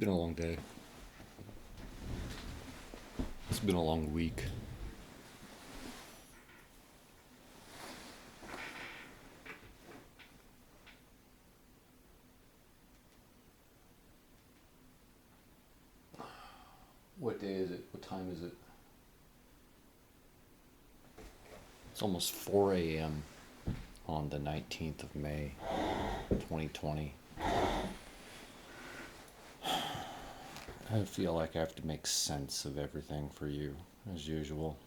been a long day. It's been a long week. What day is it? What time is it? It's almost 4 a.m. on the 19th of May, 2020. I feel like I have to make sense of everything for you, as usual.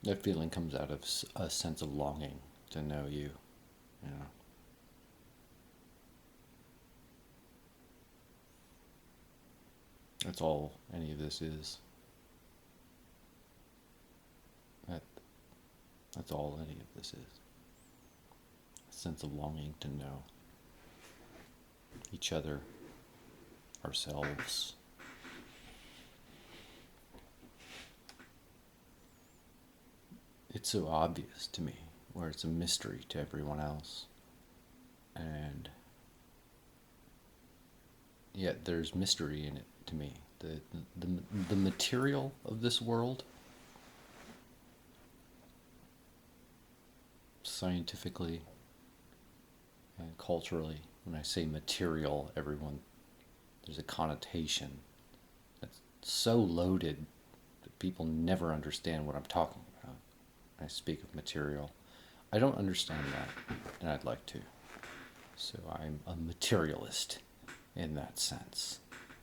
That feeling comes out of a sense of longing to know you, you know. That's all any of this is. That, that's all any of this is. A sense of longing to know each other, ourselves. It's so obvious to me, where it's a mystery to everyone else. And yet there's mystery in it to me. The material of this world, scientifically and culturally, when I say material, there's a connotation that's so loaded that people never understand what I'm talking about when I speak of material. I don't understand that, and I'd like to. So I'm a materialist in that sense,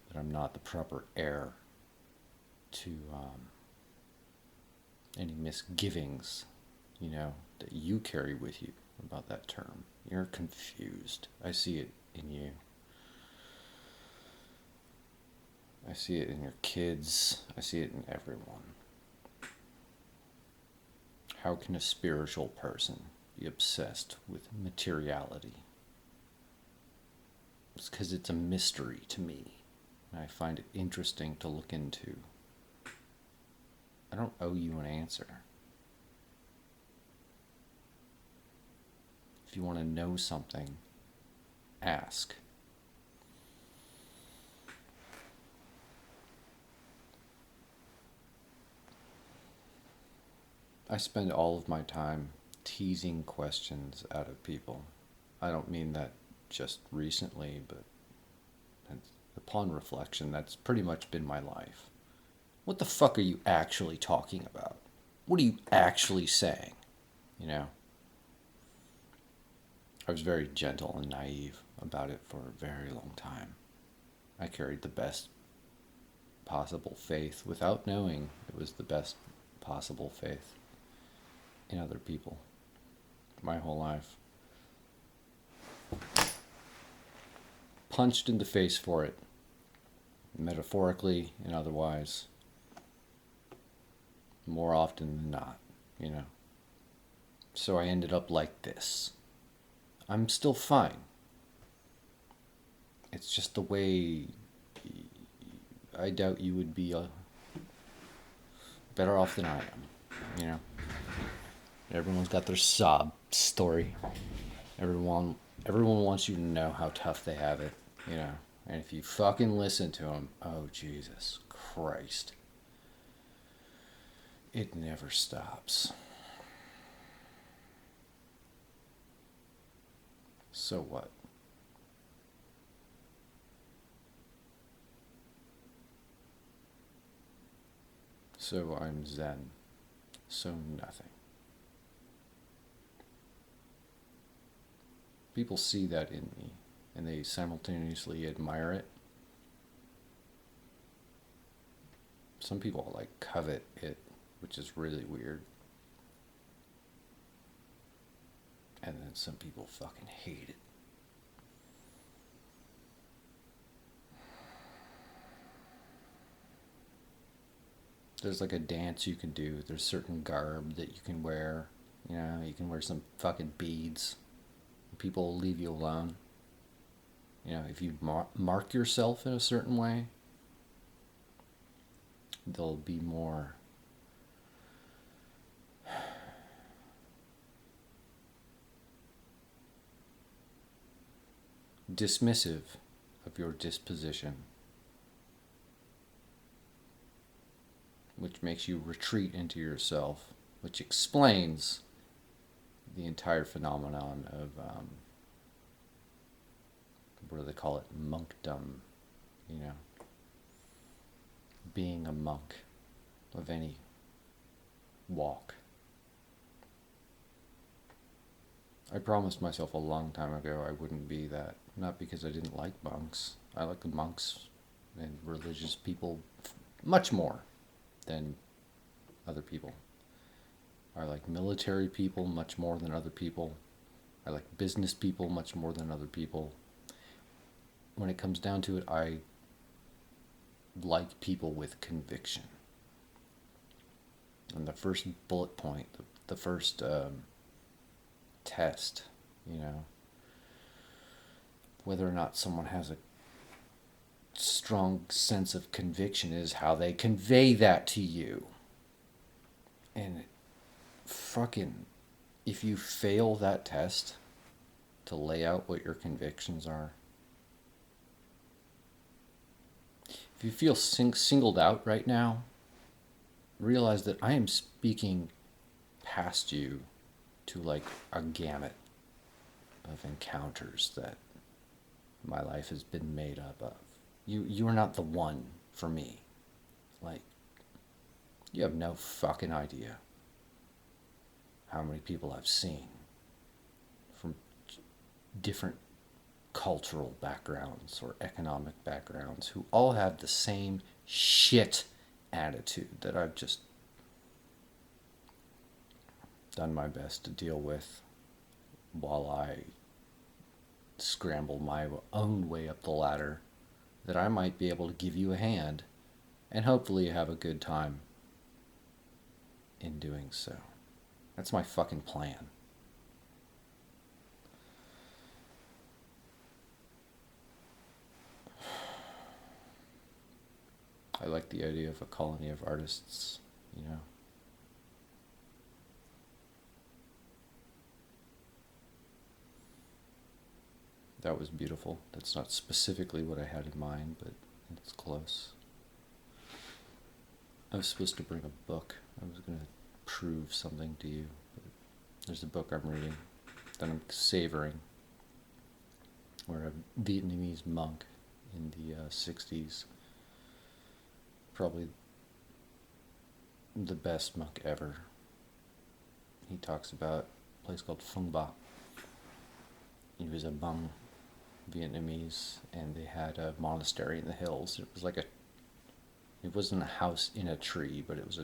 that I'm not the proper heir to any misgivings, that you carry with you about that term. You're confused. I see it in you. I see it in your kids. I see it in everyone. How can a spiritual person be obsessed with materiality? It's because it's a mystery to me. And I find it interesting to look into. I don't owe you an answer. If you want to know something, ask. I spend all of my time teasing questions out of people. I don't mean that just recently, but upon reflection, that's pretty much been my life. What the fuck are you actually talking about? What are you actually saying? I was very gentle and naive about it for a very long time. I carried the best possible faith without knowing it was the best possible faith in other people my whole life. Punched in the face for it, metaphorically and otherwise, more often than not, So I ended up like this. I'm still fine. It's just the way I doubt you would be better off than I am, Everyone's got their sob story. Everyone wants you to know how tough they have it, And if you fucking listen to them, oh Jesus Christ, it never stops. So what? So I'm Zen. So nothing. People see that in me, and they simultaneously admire it. Some people covet it, which is really weird. And then some people fucking hate it. There's a dance you can do. There's certain garb that you can wear. You can wear some fucking beads. People will leave you alone. If you mark yourself in a certain way, they'll be more dismissive of your disposition, which makes you retreat into yourself, which explains the entire phenomenon of, what do they call it, monkdom, you know, being a monk of any walk. I promised myself a long time ago I wouldn't be that. Not because I didn't like monks. I like the monks and religious people much more than other people. I like military people much more than other people. I like business people much more than other people. When it comes down to it, I like people with conviction. And the first bullet point, the first test, you know, whether or not someone has a strong sense of conviction is how they convey that to you. And fucking, if you fail that test to lay out what your convictions are, if you feel singled out right now, realize that I am speaking past you to like a gamut of encounters that my life has been made up of. You are not the one for me. Like, you have no fucking idea how many people I've seen from different cultural backgrounds or economic backgrounds who all have the same shit attitude that I've just done my best to deal with while I scramble my own way up the ladder, that I might be able to give you a hand and hopefully have a good time in doing so. That's my fucking plan. I like the idea of a colony of artists, you know. That was beautiful. That's not specifically what I had in mind, but it's close. I was supposed to bring a book. I was going to prove something to you. But there's a book I'm reading that I'm savoring, where a Vietnamese monk in the 60s, probably the best monk ever. He talks about a place called Phuong Boi. He was a Hmong Vietnamese, and they had a monastery in the hills. It was like it wasn't a house in a tree, but it was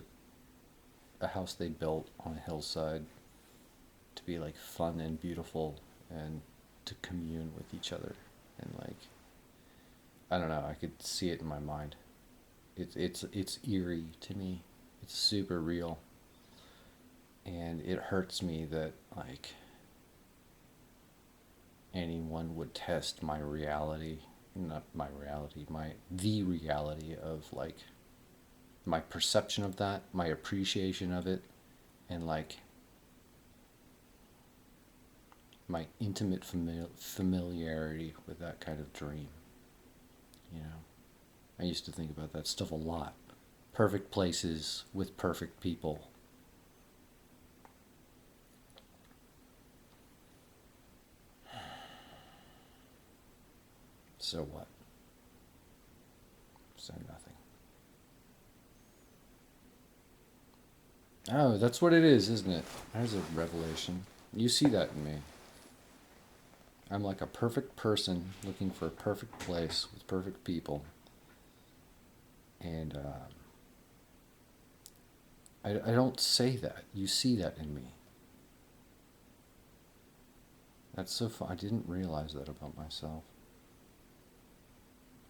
a house they built on a hillside to be like fun and beautiful and to commune with each other. And like, I don't know, I could see it in my mind. It's eerie to me. It's super real. And it hurts me that like anyone would test my reality, not my reality, the reality of like my perception of that, my appreciation of it, and like my intimate familiarity with that kind of dream. You know, I used to think about that stuff a lot. Perfect places with perfect people. So what? So nothing. Oh, that's what it is, isn't it? There's a revelation. You see that in me. I'm like a perfect person looking for a perfect place with perfect people. And I don't say that. You see that in me. That's so fun. I didn't realize that about myself.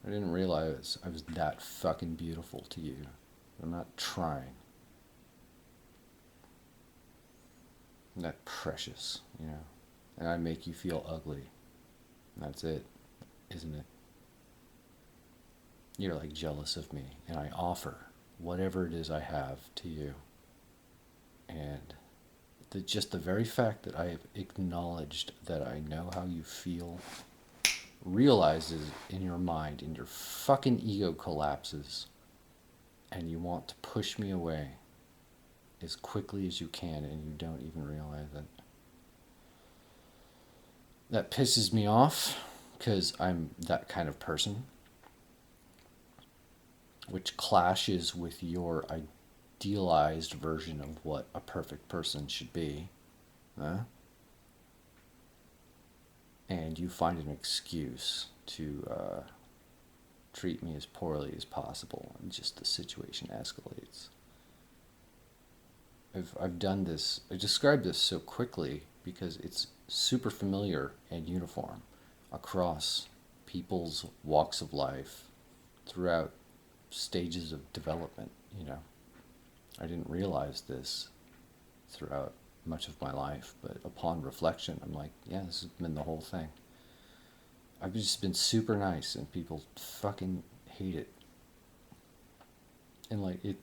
I didn't realize I was that fucking beautiful to you. I'm not trying. I'm that precious, you know. And I make you feel ugly. That's it, isn't it? You're like jealous of me, and I offer whatever it is I have to you. And just the very fact that I have acknowledged that I know how you feel realizes in your mind and your fucking ego collapses and you want to push me away as quickly as you can and you don't even realize it. That pisses me off because I'm that kind of person, which clashes with your idealized version of what a perfect person should be. Huh? And you find an excuse to treat me as poorly as possible, and just the situation escalates. I've done this, I described this so quickly because it's super familiar and uniform across people's walks of life throughout stages of development, you know. I didn't realize this throughout much of my life, but upon reflection, I'm like, yeah, this has been the whole thing. I've just been super nice and people fucking hate it. And like it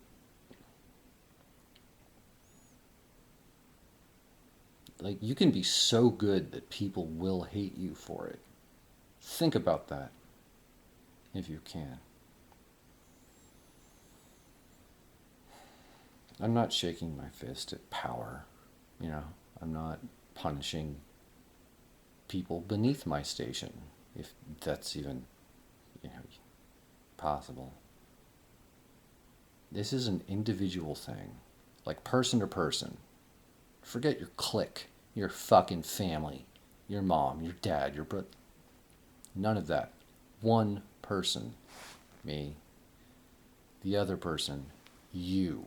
like you can be so good that people will hate you for it. Think about that if you can. I'm not shaking my fist at power, you know. I'm not punishing people beneath my station, if that's even, you know, possible. This is an individual thing, like person to person. Forget your clique, your fucking family, your mom, your dad, your brother. None of that. One person, me. The other person, you.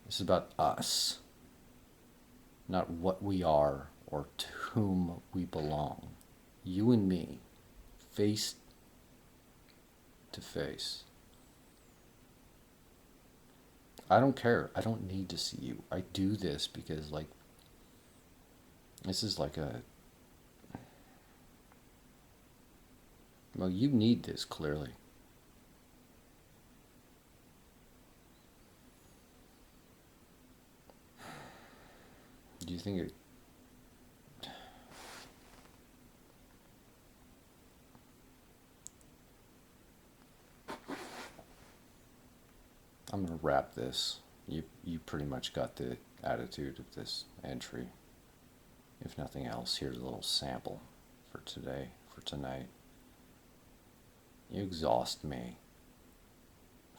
This is about us, not what we are or to whom we belong. You and me, face to face. I don't care. I don't need to see you. I do this because, like, this is like a. Well, you need this clearly. Do you think it. I'm going to wrap this. You pretty much got the attitude of this entry. If nothing else, here's a little sample for today, for tonight. You exhaust me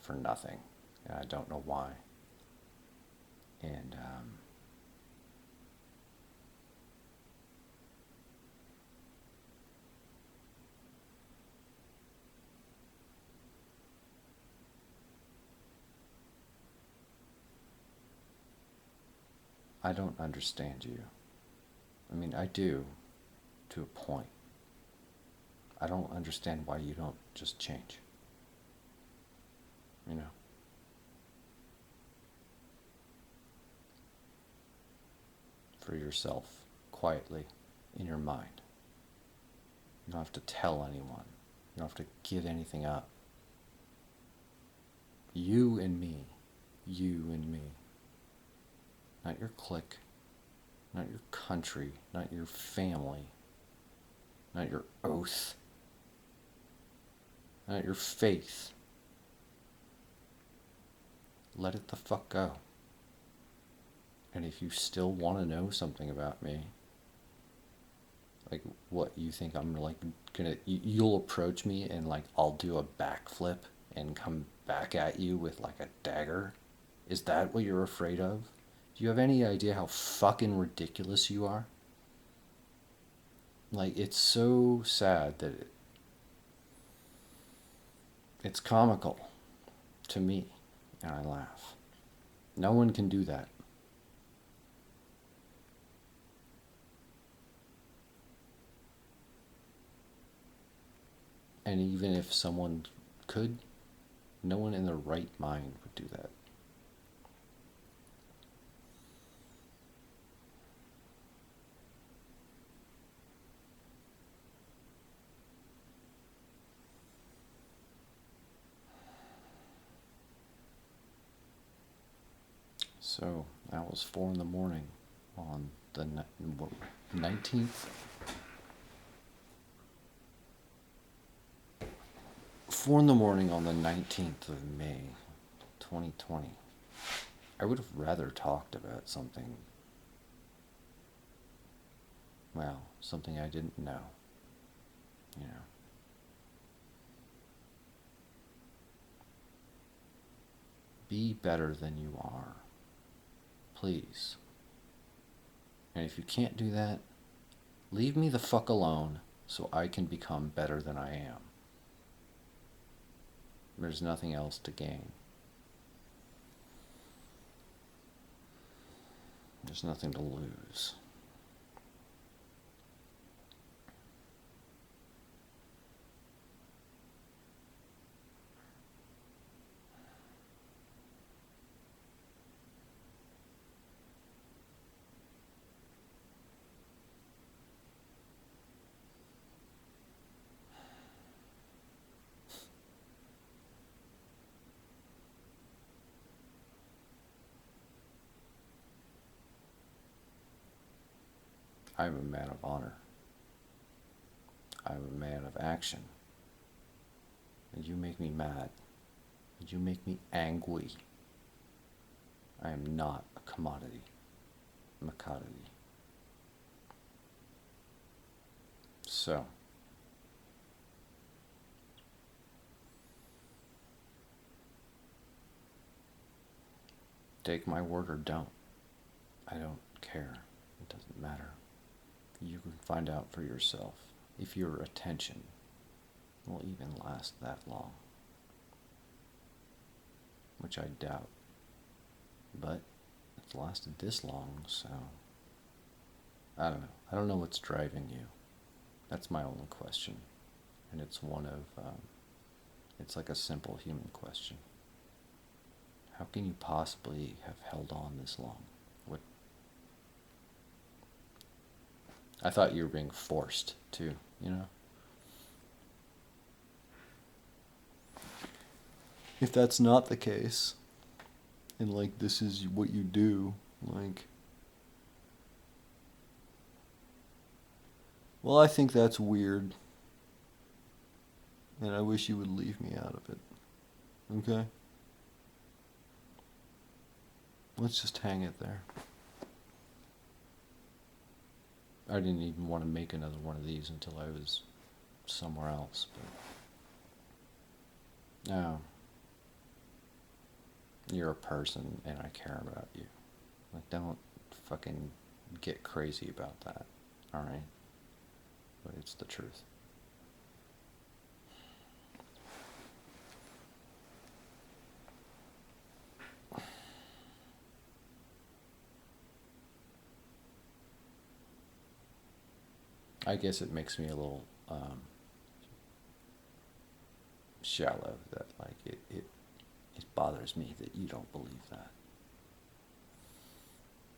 for nothing, and I don't know why. And I don't understand you. I mean, I do, to a point. I don't understand why you don't just change. You know? For yourself, quietly, in your mind. You don't have to tell anyone. You don't have to give anything up. You and me. You and me. Not your clique. Not your country. Not your family. Not your oath. Not your faith. Let it the fuck go. And if you still want to know something about me, like what you think I'm like gonna, you'll approach me and like I'll do a backflip and come back at you with like a dagger? Is that what you're afraid of? Do you have any idea how fucking ridiculous you are? Like, it's so sad that it's comical to me, and I laugh. No one can do that. And even if someone could, no one in their right mind would do that. So that was 4 in the morning on the 19th 4 in the morning on the 19th of May, 2020. I would have rather talked about something, well, something I didn't know, you know. Be better than you are, please. And if you can't do that, leave me the fuck alone so I can become better than I am. There's nothing else to gain. There's nothing to lose. I'm a man of honor. I'm a man of action. And you make me mad. And you make me angry. I am not a commodity. I'm a commodity. So, take my word or don't. I don't care. It doesn't matter. You can find out for yourself if your attention will even last that long, which I doubt. But it's lasted this long, so I don't know. I don't know what's driving you. That's my only question. And it's one of, it's like a simple human question. How can you possibly have held on this long? What? I thought you were being forced to, you know? If that's not the case, and like this is what you do, like, well, I think that's weird. And I wish you would leave me out of it. Okay? Let's just hang it there. I didn't even want to make another one of these until I was somewhere else, but no. You're a person and I care about you. Like, don't fucking get crazy about that, alright? But it's the truth. I guess it makes me a little shallow that like it bothers me that you don't believe that.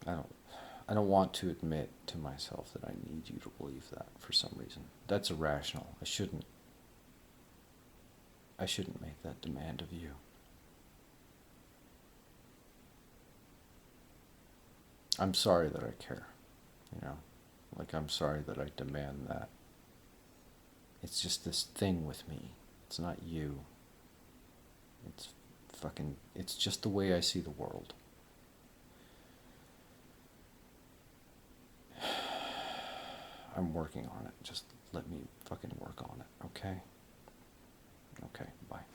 I don't want to admit to myself that I need you to believe that for some reason. That's irrational. I shouldn't make that demand of you. I'm sorry that I care, you know? Like, I'm sorry that I demand that. It's just this thing with me. It's not you. It's just the way I see the world. I'm working on it. Just let me fucking work on it, okay? Okay, bye.